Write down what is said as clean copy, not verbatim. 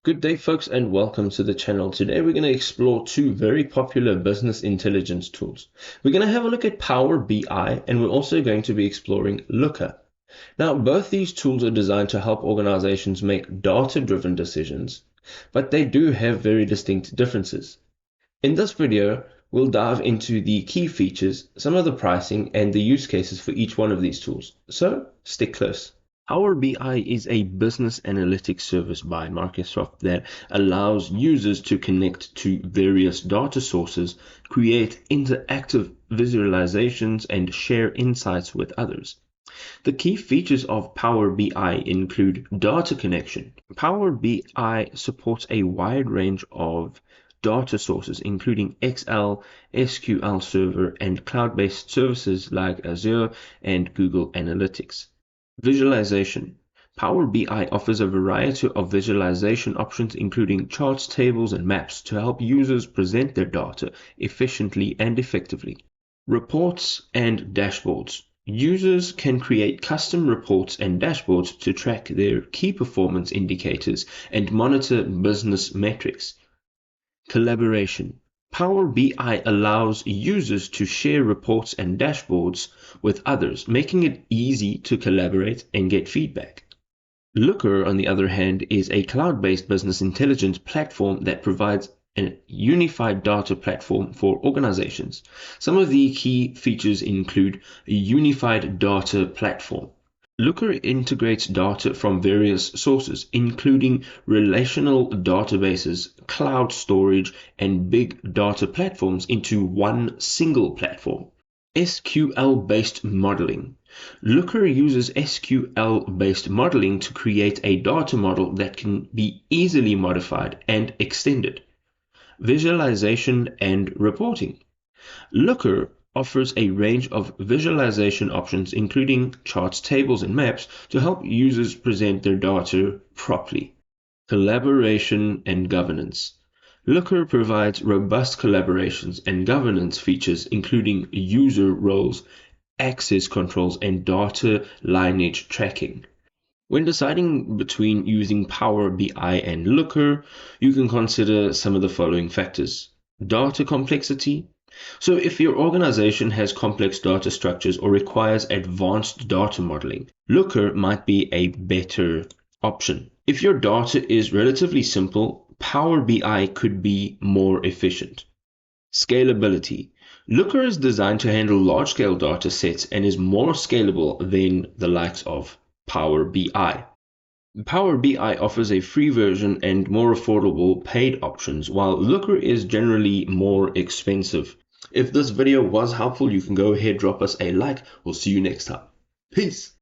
Good day, folks, and welcome to the channel. Today we're going to explore two very popular business intelligence tools. We're going to have a look at Power BI, and we're also going to be exploring Looker. Now, both these tools are designed to help organizations make data-driven decisions, but they do have very distinct differences. In this video, we'll dive into the key features, some of the pricing, and the use cases for each one of these tools. So, stick close. Power BI is a business analytics service by Microsoft that allows users to connect to various data sources, create interactive visualizations, and share insights with others. The key features of Power BI include data connection. Power BI supports a wide range of data sources, including Excel, SQL Server, and cloud-based services like Azure and Google Analytics. Visualization. Power BI offers a variety of visualization options, including charts, tables, and maps to help users present their data efficiently and effectively. Reports and dashboards. Users can create custom reports and dashboards to track their key performance indicators and monitor business metrics. Collaboration. Power BI allows users to share reports and dashboards with others, making it easy to collaborate and get feedback. Looker, on the other hand, is a cloud-based business intelligence platform that provides a unified data platform for organizations. Some of the key features include a unified data platform. Looker integrates data from various sources, including relational databases, cloud storage, and big data platforms into one single platform. SQL-based modeling. Looker uses SQL-based modeling to create a data model that can be easily modified and extended. Visualization and reporting. Looker offers a range of visualization options, including charts, tables, and maps, to help users present their data properly. Collaboration and governance. Looker provides robust collaborations and governance features, including user roles, access controls, and data lineage tracking. When deciding between using Power BI and Looker, you can consider some of the following factors. Data complexity. So if your organization has complex data structures or requires advanced data modeling, Looker might be a better option. If your data is relatively simple, Power BI could be more efficient. Scalability. Looker is designed to handle large-scale data sets and is more scalable than the likes of Power BI. Power BI offers a free version and more affordable paid options, while Looker is generally more expensive. If this video was helpful, you can go ahead, drop us a like. We'll see you next time. Peace.